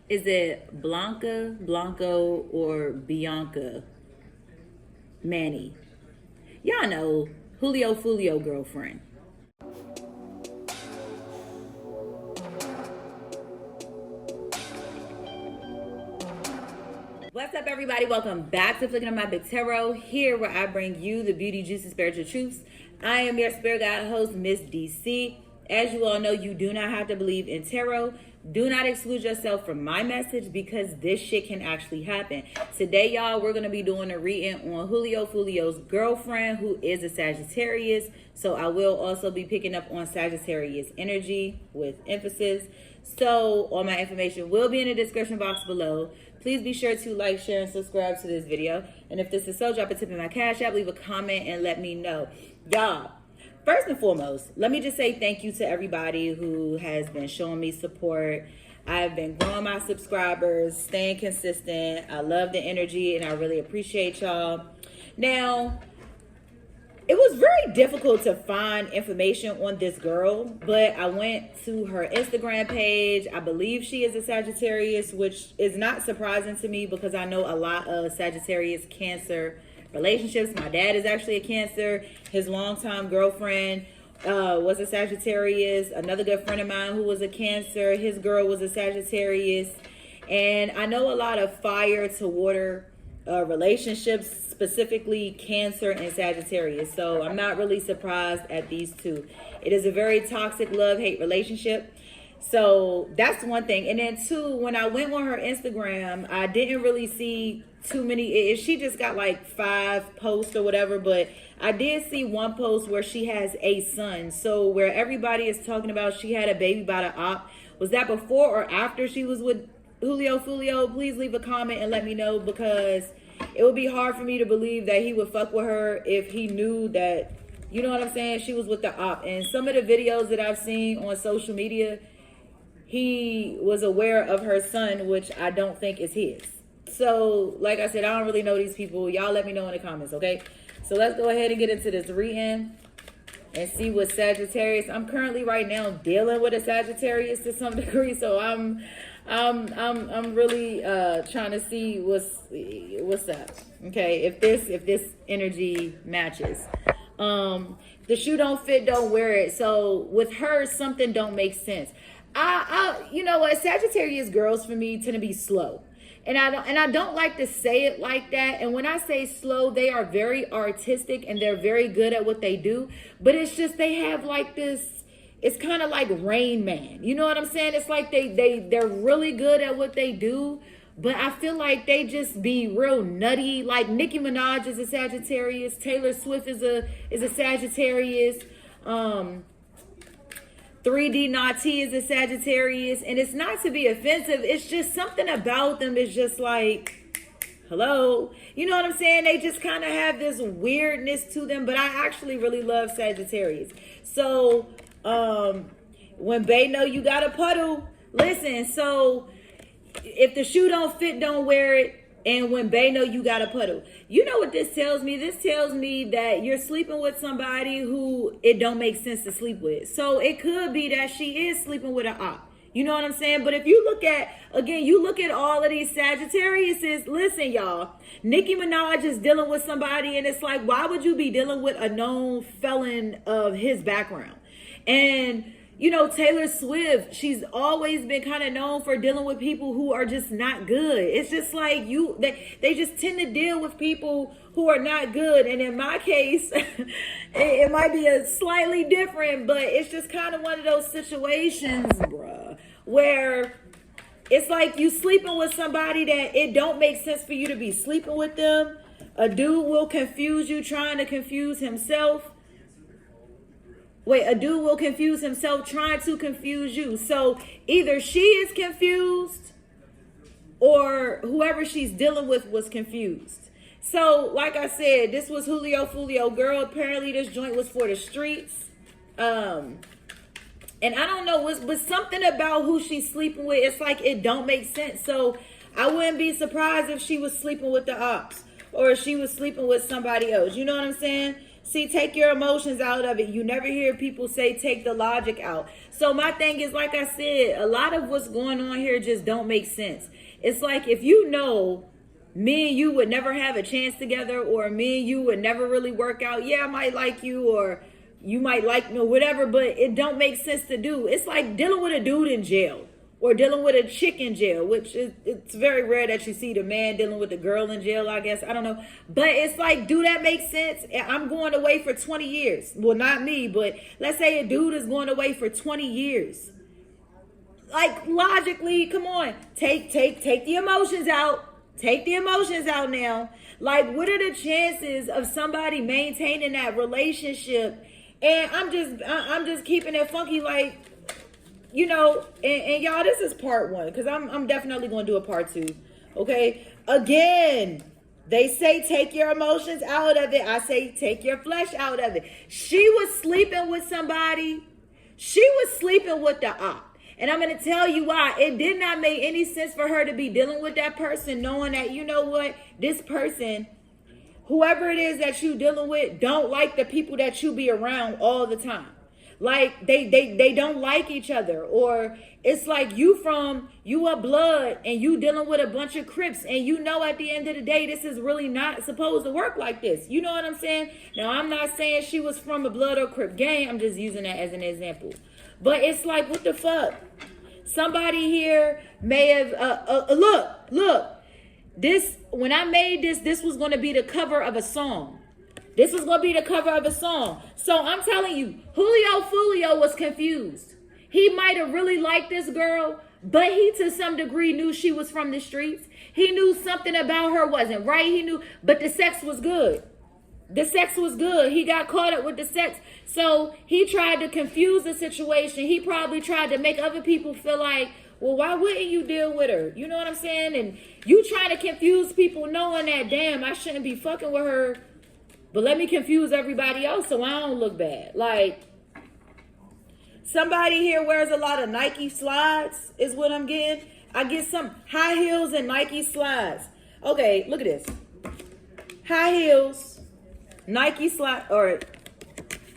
Is it Blanca, Blanco, or Bianca Manny? Y'all know JULIOFOOLIO girlfriend. What's up, everybody? Welcome back to Flicking on My Big Tarot, here where I bring you the beauty, juicy, spiritual truths. I am your spirit guide host, Miss DC. As you all know, you do not have to believe in tarot. Do not exclude yourself from my message because this shit can actually happen. Today, y'all, we're going to be doing a reading on JULIOFOOLIO's girlfriend, who is a Sagittarius. So I will also be picking up on Sagittarius energy with emphasis. So all my information will be in the description box below. Please be sure to like, share, and subscribe to this video. And if this is so, drop a tip in my Cash App, leave a comment, and let me know. Y'all, first and foremost, let me just say thank you to everybody who has been showing me support. I've been growing my subscribers, staying consistent. I love the energy, and I really appreciate y'all. Now, it was very difficult to find information on this girl, but I went to her Instagram page. I believe she is a Sagittarius, which is not surprising to me because I know a lot of Sagittarius Cancer relationships. My dad is actually a Cancer. His longtime girlfriend was a Sagittarius. Another good friend of mine who was a Cancer, his girl was a Sagittarius. And I know a lot of fire to water relationships, specifically Cancer and Sagittarius. So I'm not really surprised at these two. It is a very toxic love-hate relationship. So that's one thing. And then two, when I went on her Instagram, I didn't really see too many. She just got like 5 posts or whatever, but I did see one post where she has a son. So where everybody is talking about she had a baby by the op, was that before or after she was with JULIOFOOLIO? Please leave a comment and let me know, because it would be hard for me to believe that he would fuck with her if he knew that, you know what I'm saying, she was with the op. And some of the videos that I've seen on social media, he was aware of her son, which I don't think is his. So, like I said, I don't really know these people. Y'all let me know in the comments, okay? So let's go ahead and get into this reading and see what Sagittarius. I'm currently right now dealing with a Sagittarius to some degree, so I'm really trying to see what's up. Okay, if this energy matches. The shoe don't fit, don't wear it. So with her, something don't make sense. You know what, Sagittarius girls for me tend to be slow. And I don't like to say it like that. And when I say slow, they are very artistic and they're very good at what they do. But it's just they have like this, it's kind of like Rain Man. You know what I'm saying? It's like they're really good at what they do. But I feel like they just be real nutty. Like Nicki Minaj is a Sagittarius. Taylor Swift is a Sagittarius. 3D Naughty is a Sagittarius. And it's not to be offensive. It's just something about them is just like, hello. You know what I'm saying? They just kind of have this weirdness to them. But I actually really love Sagittarius. So when Bay know you got a puddle, listen. So if the shoe don't fit, don't wear it. And when Bay know you got a puddle, you know what this tells me? This tells me that you're sleeping with somebody who it don't make sense to sleep with. So it could be that she is sleeping with an op. You know what I'm saying? But if you look at, again, you look at all of these Sagittariuses, listen, y'all, Nicki Minaj is dealing with somebody, and it's like, why would you be dealing with a known felon of his background? And you know, Taylor Swift, she's always been kind of known for dealing with people who are just not good. It's just like they just tend to deal with people who are not good. And in my case, it might be a slightly different, but it's just kind of one of those situations, bruh, where it's like you sleeping with somebody that it don't make sense for you to be sleeping with them. A dude will confuse you trying to confuse himself. A dude will confuse himself trying to confuse you. So either she is confused or whoever she's dealing with was confused. So like I said, this was JULIOFOOLIO girl. Apparently this joint was for the streets. And I don't know, but something about who she's sleeping with, it's like it don't make sense. So I wouldn't be surprised if she was sleeping with the ops or she was sleeping with somebody else. You know what I'm saying? See, take your emotions out of it. You never hear people say take the logic out. So my thing is, like I said, a lot of what's going on here just don't make sense. It's like, if you know me and you would never have a chance together, or me and you would never really work out. Yeah, I might like you, or you might like me, or whatever, but it don't make sense to do. It's like dealing with a dude in jail, or dealing with a chick in jail, which is, it's very rare that you see the man dealing with the girl in jail, I guess. I don't know. But it's like, do that make sense? I'm going away for 20 years. Well, not me, but let's say a dude is going away for 20 years. Like, logically, come on. Take the emotions out. Take the emotions out now. Like, what are the chances of somebody maintaining that relationship? And I'm just keeping it funky, like, you know, and y'all, this is part one, because I'm definitely going to do a part two. Okay? Again, they say take your emotions out of it. I say take your flesh out of it. She was sleeping with somebody. She was sleeping with the op. And I'm going to tell you why. It did not make any sense for her to be dealing with that person, knowing that, you know what, this person, whoever it is that you dealing with, don't like the people that you be around all the time. Like, they don't like each other. Or it's like you a blood and you dealing with a bunch of Crips, and you know at the end of the day, this is really not supposed to work like this. You know what I'm saying? Now, I'm not saying she was from a blood or Crip gang. I'm just using that as an example. But it's like, what the fuck? Somebody here may have, look, this, when I made this was going to be the cover of a song. This was going to be the cover of a song. So I'm telling you, JULIOFOOLIO was confused. He might have really liked this girl, but he to some degree knew she was from the streets. He knew something about her wasn't right. He knew, but the sex was good. The sex was good. He got caught up with the sex. So he tried to confuse the situation. He probably tried to make other people feel like, well, why wouldn't you deal with her? You know what I'm saying? And you trying to confuse people knowing that, damn, I shouldn't be fucking with her, but let me confuse everybody else so I don't look bad. Like, somebody here wears a lot of Nike slides is what I'm getting. I get some high heels and Nike slides. Okay, look at this. High heels, Nike slide, or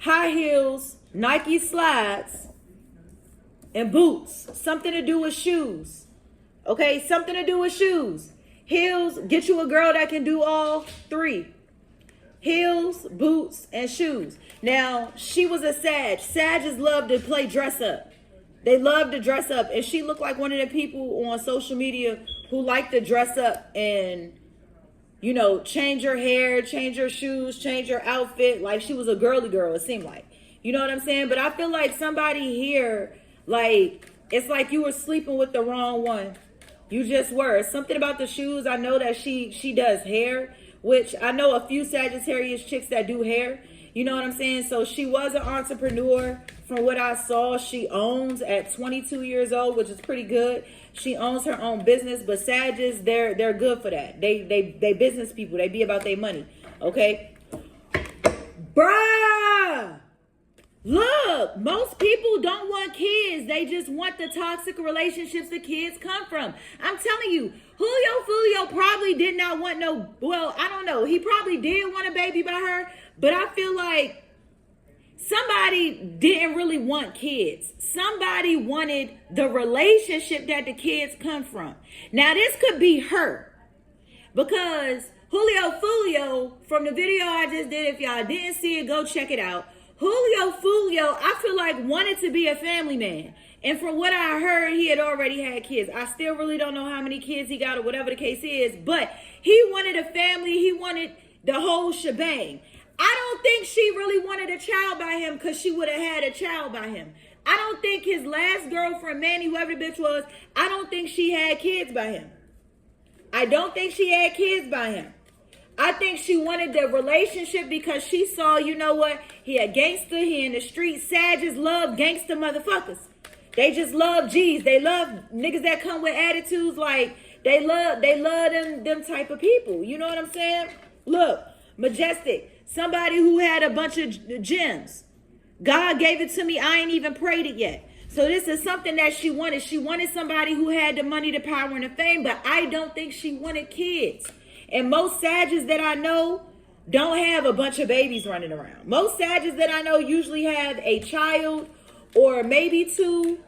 high heels, Nike slides, and boots. Something to do with shoes. Okay, something to do with shoes. Heels, get you a girl that can do all three. Heels, boots, and shoes. Now, she was a Sag. Sages love to play dress up. They love to dress up. And she looked like one of the people on social media who like to dress up and, you know, change her hair, change her shoes, change her outfit. Like she was a girly girl, it seemed like. You know what I'm saying? But I feel like somebody here, like, it's like you were sleeping with the wrong one. You just were. Something about the shoes. I know that she does hair, which I know a few Sagittarius chicks that do hair. You know what I'm saying? So she was an entrepreneur. From what I saw, she owns at 22 years old, which is pretty good. She owns her own business, but Sages, they're good for that. They business people. They be about their money. Okay? Bruh! Look, most people don't want kids. They just want the toxic relationships the kids come from. I'm telling you, JULIOFOOLIO probably did not want no, well, I don't know. He probably did want a baby by her, but I feel like somebody didn't really want kids. Somebody wanted the relationship that the kids come from. Now, this could be her, because JULIOFOOLIO, from the video I just did, if y'all didn't see it, go check it out. JULIOFOOLIO, I feel like, wanted to be a family man. And from what I heard, he had already had kids. I still really don't know how many kids he got or whatever the case is. But he wanted a family. He wanted the whole shebang. I don't think she really wanted a child by him, because she would have had a child by him. I don't think his last girlfriend, Manny, whoever the bitch was, I don't think she had kids by him. I don't think she had kids by him. I think she wanted the relationship because she saw, you know what, he a gangster, he in the street. Sages love gangster motherfuckers. They just love G's. They love niggas that come with attitudes. Like, they love them type of people. You know what I'm saying? Look, Majestic, somebody who had a bunch of gems. God gave it to me. I ain't even prayed it yet. So this is something that she wanted. She wanted somebody who had the money, the power, and the fame, but I don't think she wanted kids. And most Sages that I know, don't have a bunch of babies running around. Most Sagittarius that I know usually have a child or maybe two.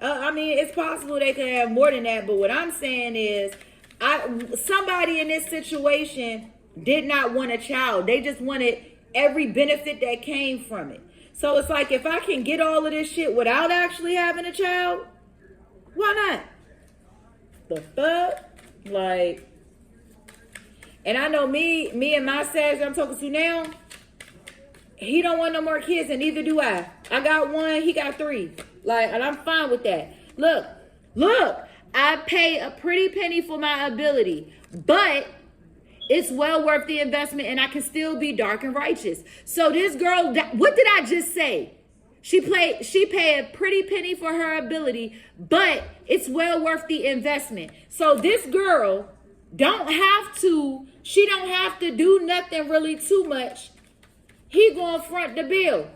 I mean, it's possible they could have more than that, but what I'm saying is somebody in this situation did not want a child. They just wanted every benefit that came from it. So it's like, if I can get all of this shit without actually having a child, why not? The fuck? Like, and I know me and my Sag I'm talking to now, he don't want no more kids, and neither do I. I got one, he got three. Like, and I'm fine with that. Look, I pay a pretty penny for my ability, but it's well worth the investment, and I can still be dark and righteous. So this girl, what did I just say? She paid a pretty penny for her ability, but it's well worth the investment. So this girl she don't have to do nothing really too much. He gonna front the bill.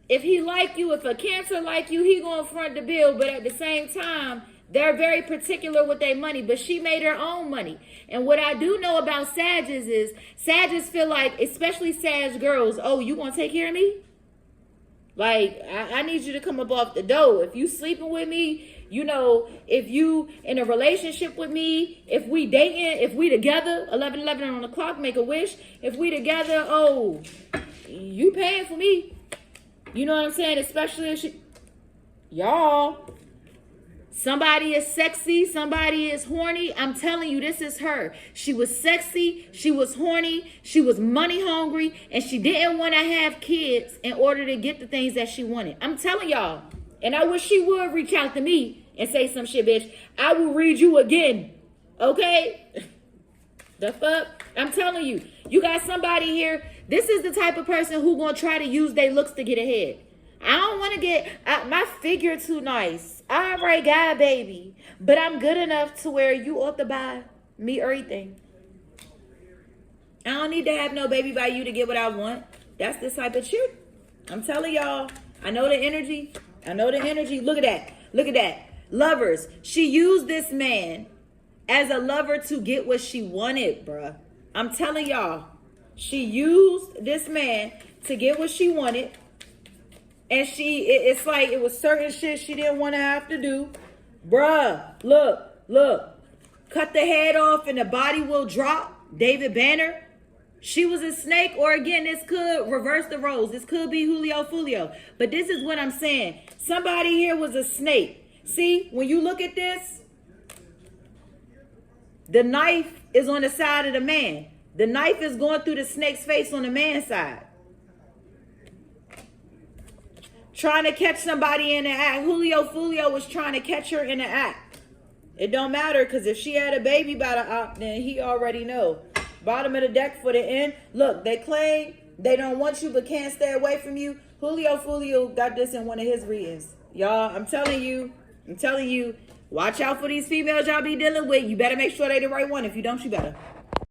If he like you, if a Cancer like you, he gonna front the bill. But at the same time, they're very particular with their money. But she made her own money. And what I do know about Sagittarius is Sagittarius feel like, especially Sag girls, oh, you gonna take care of me? Like, I need you to come up off the dough. If you sleeping with me, you know, if you in a relationship with me, if we dating, if we together, 11 on the clock, make a wish. If we together, oh, you paying for me. You know what I'm saying? Especially if y'all, somebody is sexy, somebody is horny. I'm telling you, this is her. She was sexy, she was horny, she was money hungry, and she didn't want to have kids in order to get the things that she wanted. I'm telling y'all. And I wish she would reach out to me and say some shit, bitch. I will read you again. Okay? The fuck? I'm telling you. You got somebody here. This is the type of person who gonna try to use their looks to get ahead. I don't want to get my figure too nice. I already got a baby, but I'm good enough to where you ought to buy me everything. I don't need to have no baby by you to get what I want. That's the type of shit. I'm telling y'all. I know the energy. Look at that. Look at that. Lovers. She used this man as a lover to get what she wanted, bruh. I'm telling y'all. She used this man to get what she wanted. And it's like it was certain shit she didn't want to have to do. Bruh, look. Cut the head off and the body will drop. David Banner. She was a snake, or again, this could reverse the roles. This could be JULIOFOOLIO. But this is what I'm saying. Somebody here was a snake. See, when you look at this, the knife is on the side of the man. The knife is going through the snake's face on the man's side. Trying to catch somebody in the act. JULIOFOOLIO was trying to catch her in the act. It don't matter, because if she had a baby by the op, then he already know. Bottom of the deck for the end. Look, they claim they don't want you but can't stay away from you. JULIOFOOLIO got this in one of his readings. Y'all, I'm telling you, watch out for these females y'all be dealing with. You better make sure they the right one. If you don't, you better.